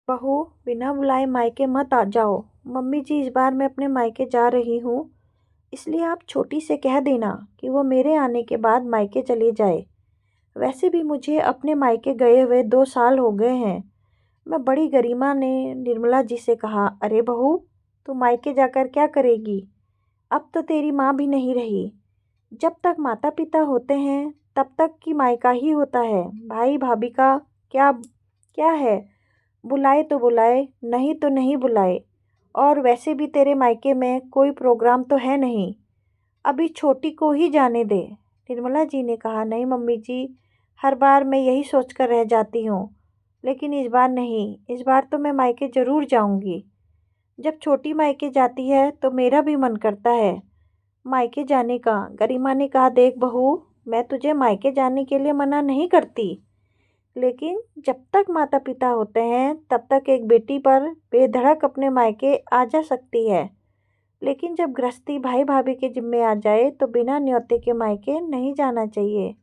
बहू, बिना बुलाए मायके मत आ जाओ। मम्मी जी, इस बार मैं अपने मायके जा रही हूँ, इसलिए आप छोटी से कह देना कि वो मेरे आने के बाद मायके चली जाए। वैसे भी मुझे अपने मायके गए हुए 2 साल हो गए हैं। मैं बड़ी गरिमा ने निर्मला जी से कहा, अरे बहू, तू मायके जाकर क्या करेगी? अब तो तेरी माँ भी नहीं रही। जब तक माता पिता होते हैं तब तक की मायका ही होता है। भाई भाभी का क्या क्या है? बुलाए तो बुलाए, नहीं तो नहीं बुलाए। और वैसे भी तेरे मायके में कोई प्रोग्राम तो है नहीं। अभी छोटी को ही जाने दे। निर्मला जी ने कहा, नहीं मम्मी जी, हर बार मैं यही सोचकर रह जाती हूँ, लेकिन इस बार नहीं। इस बार तो मैं मायके ज़रूर जाऊँगी। जब छोटी मायके जाती है तो मेरा भी मन करता है मायके जाने का। गरिमा ने कहा, देख बहू, मैं तुझे मायके जाने के लिए मना नहीं करती, लेकिन जब तक माता पिता होते हैं तब तक एक बेटी पर बेधड़क अपने मायके आ जा सकती है, लेकिन जब गृहस्थी भाई भाभी के जिम्मे आ जाए तो बिना न्योते के मायके नहीं जाना चाहिए।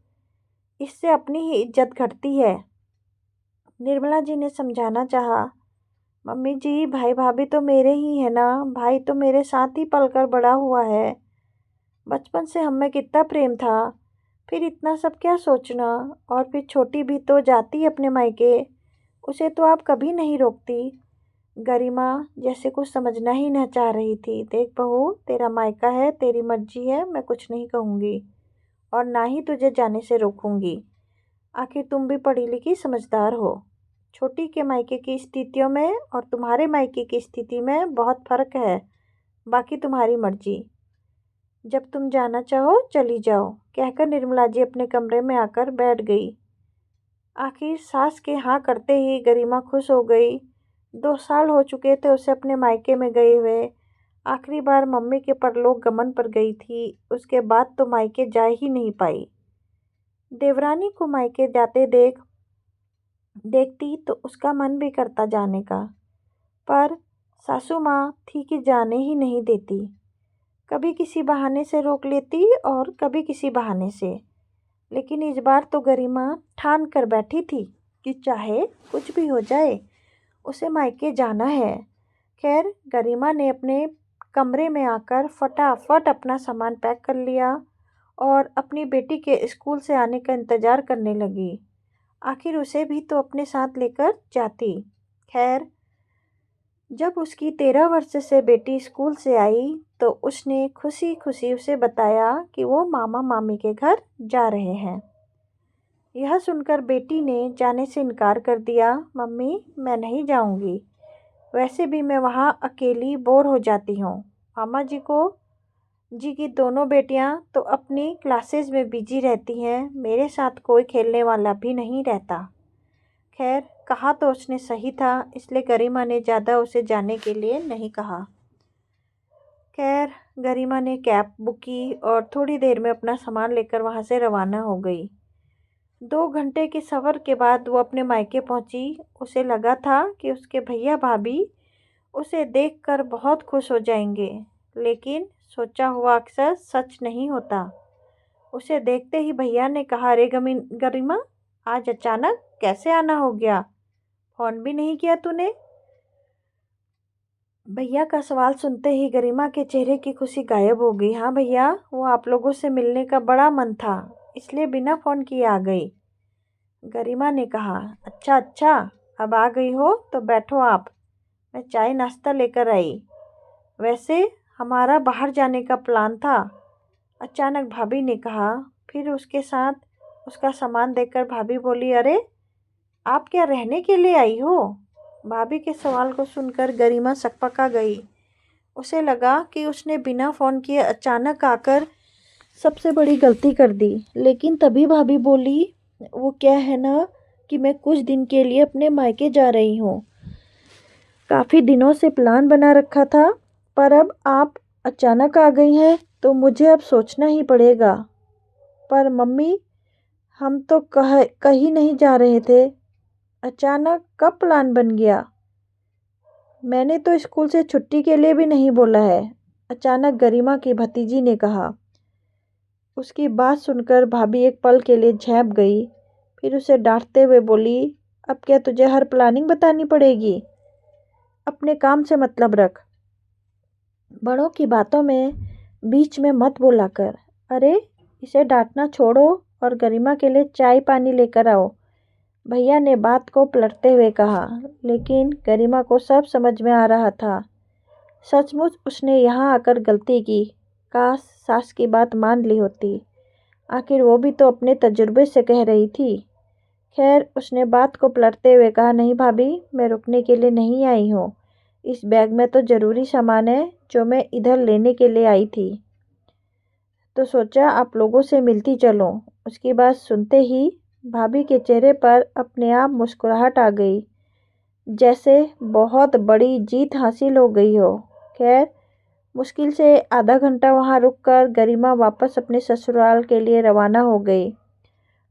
इससे अपनी ही इज्जत घटती है। निर्मला जी ने समझाना चाहा, मम्मी जी, भाई भाभी तो मेरे ही है ना। भाई तो मेरे साथ ही पलकर बड़ा हुआ है। बचपन से हम में कितना प्रेम था। फिर इतना सब क्या सोचना। और फिर छोटी भी तो जाती अपने मायके, उसे तो आप कभी नहीं रोकती। गरिमा जैसे कुछ समझना ही न चाह रही थी। देख बहू, तेरा मायका है, तेरी मर्जी है, मैं कुछ नहीं कहूँगी और ना ही तुझे जाने से रोकूंगी। आखिर तुम भी पढ़ी लिखी समझदार हो। छोटी के मायके की स्थितियों में और तुम्हारे मायके की स्थिति में बहुत फर्क है। बाकी तुम्हारी मर्जी। जब तुम जाना चाहो चली जाओ, कहकर निर्मला जी अपने कमरे में आकर बैठ गई। आखिर सास के हाँ करते ही गरिमा खुश हो गई। 2 साल हो चुके थे उसे अपने मायके में गए हुए। आखिरी बार मम्मी के परलोक गमन पर गई थी, उसके बाद तो मायके जा ही नहीं पाई। देवरानी को मायके जाते देखती तो उसका मन भी करता जाने का, पर सासू माँ थी कि जाने ही नहीं देती। कभी किसी बहाने से रोक लेती और कभी किसी बहाने से, लेकिन इस बार तो गरिमा ठान कर बैठी थी कि चाहे कुछ भी हो जाए, उसे मायके जाना है। खैर, गरिमा ने अपने कमरे में आकर फटाफट अपना सामान पैक कर लिया और अपनी बेटी के स्कूल से आने का इंतज़ार करने लगी। आखिर उसे भी तो अपने साथ लेकर जाती। खैर, जब उसकी 13 वर्ष से बेटी स्कूल से आई तो उसने खुशी खुशी उसे बताया कि वो मामा मामी के घर जा रहे हैं। यह सुनकर बेटी ने जाने से इनकार कर दिया। मम्मी, मैं नहीं जाऊंगी। वैसे भी मैं वहाँ अकेली बोर हो जाती हूँ। मामा जी की दोनों बेटियाँ तो अपनी क्लासेस में बिजी रहती हैं, मेरे साथ कोई खेलने वाला भी नहीं रहता। खैर, कहा तो उसने सही था, इसलिए गरिमा ने ज़्यादा उसे जाने के लिए नहीं कहा। खैर, गरिमा ने कैब बुक की और थोड़ी देर में अपना सामान लेकर वहाँ से रवाना हो गई। 2 घंटे के सफ़र के बाद वो अपने मायके पहुँची। उसे लगा था कि उसके भैया भाभी उसे देखकर बहुत खुश हो जाएंगे, लेकिन सोचा हुआ अक्सर सच नहीं होता। उसे देखते ही भैया ने कहा, अरे गरिमा, आज अचानक कैसे आना हो गया? फ़ोन भी नहीं किया तूने? भैया का सवाल सुनते ही गरिमा के चेहरे की खुशी गायब हो गई। हाँ भैया, वो आप लोगों से मिलने का बड़ा मन था, इसलिए बिना फ़ोन किए आ गई। गरिमा ने कहा, अच्छा अच्छा, अब आ गई हो तो बैठो आप, मैं चाय नाश्ता लेकर आई। वैसे हमारा बाहर जाने का प्लान था, अचानक भाभी ने कहा। फिर उसके साथ उसका सामान देखकर भाभी बोली, अरे, आप क्या रहने के लिए आई हो? भाभी के सवाल को सुनकर गरिमा सकपका गई। उसे लगा कि उसने बिना फ़ोन किए अचानक आकर सबसे बड़ी गलती कर दी। लेकिन तभी भाभी बोली, वो क्या है ना कि मैं कुछ दिन के लिए अपने मायके जा रही हूँ। काफ़ी दिनों से प्लान बना रखा था, पर अब आप अचानक आ गई हैं तो मुझे अब सोचना ही पड़ेगा। पर मम्मी, हम तो कहीं नहीं जा रहे थे, अचानक कब प्लान बन गया? मैंने तो स्कूल से छुट्टी के लिए भी नहीं बोला है, अचानक गरिमा की भतीजी ने कहा। उसकी बात सुनकर भाभी एक पल के लिए झेप गई, फिर उसे डांटते हुए बोली, अब क्या तुझे हर प्लानिंग बतानी पड़ेगी? अपने काम से मतलब रख। बड़ों की बातों में बीच में मत बोला कर। अरे इसे डांटना छोड़ो और गरिमा के लिए चाय पानी लेकर आओ, भैया ने बात को पलटते हुए कहा। लेकिन गरिमा को सब समझ में आ रहा था। सचमुच उसने यहाँ आकर गलती की। काश सास की बात मान ली होती। आखिर वो भी तो अपने तजुर्बे से कह रही थी। खैर उसने बात को पलटते हुए कहा, नहीं भाभी, मैं रुकने के लिए नहीं आई हूँ। इस बैग में तो ज़रूरी सामान है जो मैं इधर लेने के लिए आई थी, तो सोचा आप लोगों से मिलती चलूँ। उसकी बात सुनते ही भाभी के चेहरे पर अपने आप मुस्कुराहट आ गई, जैसे बहुत बड़ी जीत हासिल हो गई हो। खैर मुश्किल से आधा घंटा वहाँ रुककर गरिमा वापस अपने ससुराल के लिए रवाना हो गई।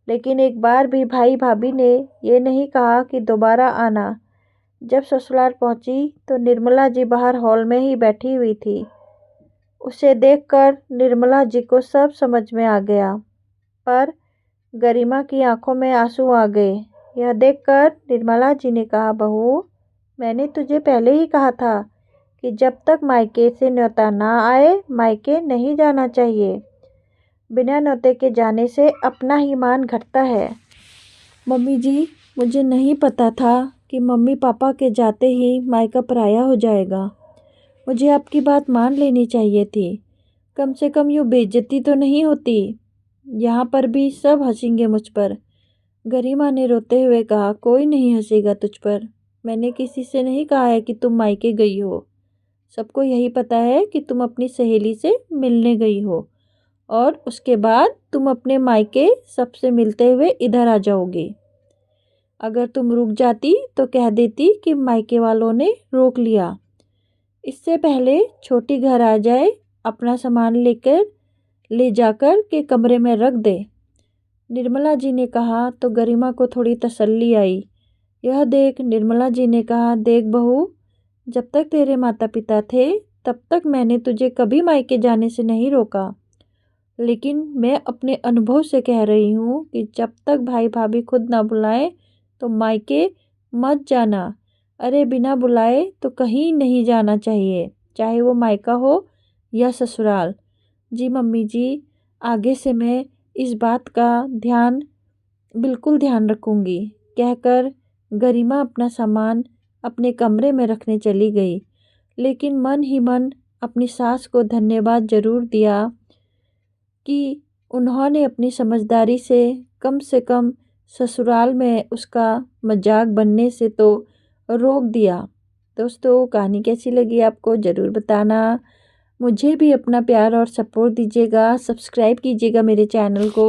लेकिन एक बार भी भाई भाभी ने ये नहीं कहा कि दोबारा आना। जब ससुराल पहुंची तो निर्मला जी बाहर हॉल में ही बैठी हुई थी। उसे देखकर निर्मला जी को सब समझ में आ गया, पर गरिमा की आंखों में आंसू आ गए। यह देखकर निर्मला जी ने कहा, बहू, मैंने तुझे पहले ही कहा था कि जब तक मायके से न्योता ना आए मायके नहीं जाना चाहिए। बिना न्योते के जाने से अपना ही मान घटता है। मम्मी जी, मुझे नहीं पता था कि मम्मी पापा के जाते ही मायका पराया हो जाएगा। मुझे आपकी बात मान लेनी चाहिए थी। कम से कम यूँ बेइज्जती तो नहीं होती। यहाँ पर भी सब हंसेंगे मुझ पर। गरिमा ने रोते हुए कहा, कोई नहीं हंसेगा तुझ पर। मैंने किसी से नहीं कहा है कि तुम मायके गई हो। सबको यही पता है कि तुम अपनी सहेली से मिलने गई हो और उसके बाद तुम अपने मायके सबसे मिलते हुए इधर आ जाओगी। अगर तुम रुक जाती तो कह देती कि मायके वालों ने रोक लिया। इससे पहले छोटी घर आ जाए, अपना सामान ले जाकर के कमरे में रख दे। निर्मला जी ने कहा तो गरिमा को थोड़ी तसल्ली आई। यह देख निर्मला जी ने कहा, देख बहू, जब तक तेरे माता पिता थे तब तक मैंने तुझे कभी मायके जाने से नहीं रोका। लेकिन मैं अपने अनुभव से कह रही हूँ कि जब तक भाई भाभी खुद ना बुलाए तो मायके मत जाना। अरे बिना बुलाए तो कहीं नहीं जाना चाहिए, चाहे वो मायका हो या ससुराल। जी मम्मी जी, आगे से मैं इस बात का बिल्कुल ध्यान रखूँगी, कहकर गरिमा अपना सामान अपने कमरे में रखने चली गई। लेकिन मन ही मन अपनी सास को धन्यवाद जरूर दिया कि उन्होंने अपनी समझदारी से कम ससुराल में उसका मजाक बनने से तो रोक दिया। दोस्तों, कहानी कैसी लगी आपको ज़रूर बताना। मुझे भी अपना प्यार और सपोर्ट दीजिएगा, सब्सक्राइब कीजिएगा मेरे चैनल को।